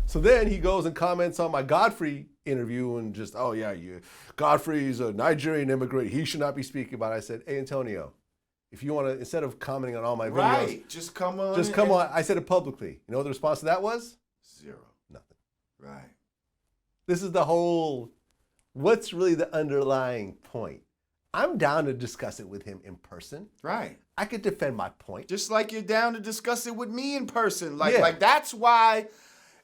So then he goes and comments on my Godfrey interview and just, oh yeah, Godfrey's a Nigerian immigrant. He should not be speaking about it. I said, hey, Antonio, if you want to, instead of commenting on all my videos. Right, just come on. Just come on. I said it publicly. You know what the response to that was? Zero. Nothing. Right. This is the whole, what's really the underlying point? I'm down to discuss it with him in person. Right. I could defend my point. Just like you're down to discuss it with me in person. Like that's why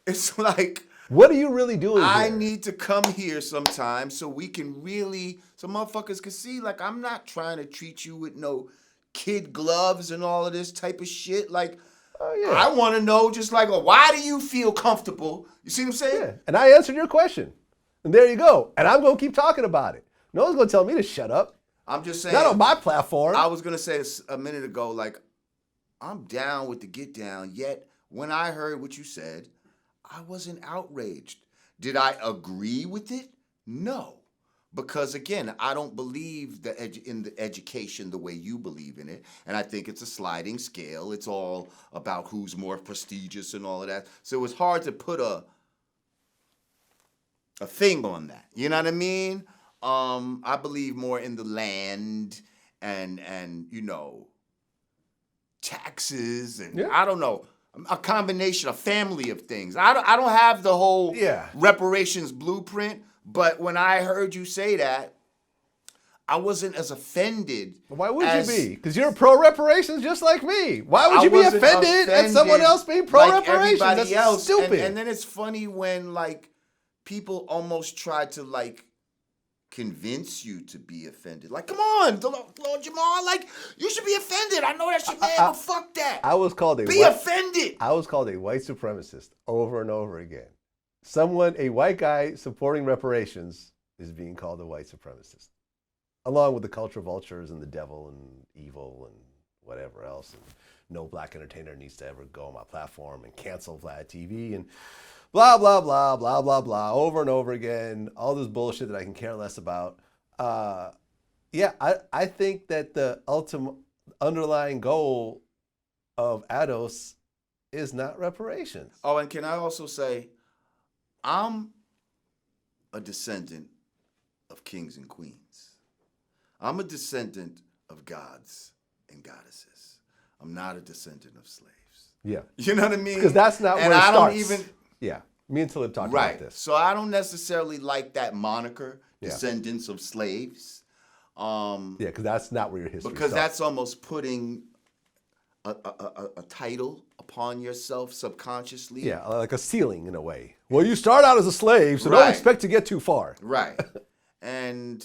it's like, what are you really doing I here? need to come here sometime so we can really, so motherfuckers can see, like, I'm not trying to treat you with no kid gloves and all of this type of shit. Like, I want to know just like, well, why do you feel comfortable? You see what I'm saying? Yeah. And I answered your question. And there you go. And I'm going to keep talking about it. No one's going to tell me to shut up. I'm just saying. Not on my platform. I was going to say a minute ago, like, I'm down with the get down, yet when I heard what you said, I wasn't outraged. Did I agree with it? No. Because, again, I don't believe in the education the way you believe in it. And I think it's a sliding scale. It's all about who's more prestigious and all of that. So it's hard to put a thing on that. You know what I mean? I believe more in the land and you know, taxes and I don't know. A combination, a family of things. I don't have the whole reparations blueprint, but when I heard you say that, I wasn't as offended. Why would you be? Because you're pro-reparations just like me. Why would you be offended at someone else being pro-reparations? Like That's else. stupid. And then it's funny when like people almost try to like convince you to be offended. Like, come on, Lord Jamar, like, you should be offended. I know that shit, man, but fuck that. I was called offended. I was called a white supremacist over and over again. A white guy supporting reparations is being called a white supremacist. Along with the culture vultures and the devil and evil and whatever else. And no black entertainer needs to ever go on my platform and cancel Vlad TV and blah, blah, blah, blah, blah, blah, over and over again. All this bullshit that I can care less about. I think that the ultimate underlying goal of ADOS is not reparations. Oh, and can I also say, I'm a descendant of kings and queens. I'm a descendant of gods and goddesses. I'm not a descendant of slaves. Yeah. You know what I mean? Because that's not where it starts. And I don't even... Yeah. Me and Talib talked about this. So I don't necessarily like that moniker, descendants of slaves. Because that's not where your history Because starts. that's almost putting a title upon yourself subconsciously. Yeah, like a ceiling in a way. Well, you start out as a slave, so don't expect to get too far. Right. And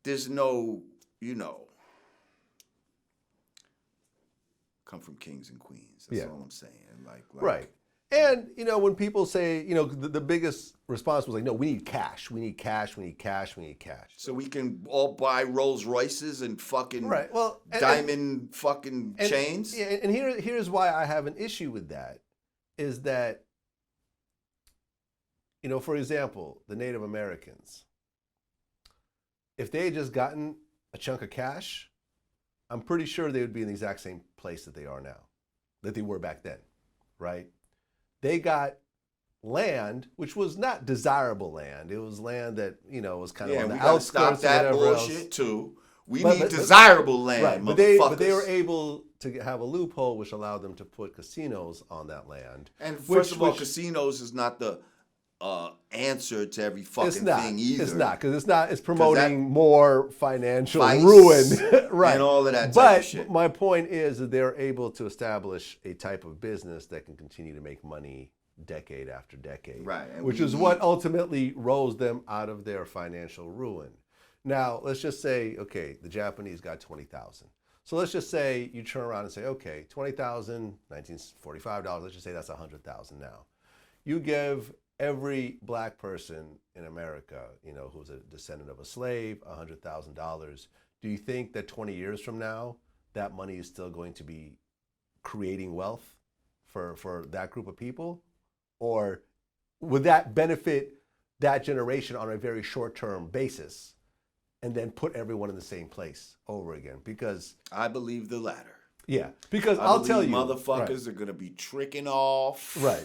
there's no, come from kings and queens. That's all I'm saying. Like, right. And, when people say, the biggest response was like, no, we need cash. We need cash. We need cash. We need cash. So we can all buy Rolls Royces and fucking diamond fucking chains? And here's why I have an issue with that, is that, for example, the Native Americans, if they had just gotten a chunk of cash, I'm pretty sure they would be in the exact same place that they are now, that they were back then, right? They got land, which was not desirable land. It was land that, was kind of on the outskirts. Stop that bullshit too. We need desirable land, right? But they were able to have a loophole which allowed them to put casinos on that land. And first of all, casinos is not the answer to every fucking thing either. It's not, because it's promoting more financial ruin, right? And all of that type of shit. But my point is that they're able to establish a type of business that can continue to make money decade after decade, right? Which is what ultimately rose them out of their financial ruin. Now, let's just say, okay, the Japanese got 20,000. So let's just say you turn around and say, okay, 20,000, $1945. Let's just say that's 100,000 now. You give every black person in America, who's a descendant of a slave, $100,000. Do you think that 20 years from now, that money is still going to be creating wealth for that group of people? Or would that benefit that generation on a very short-term basis and then put everyone in the same place over again? Because I believe the latter. Yeah, because I'll tell you, motherfuckers are gonna be tricking off. Right.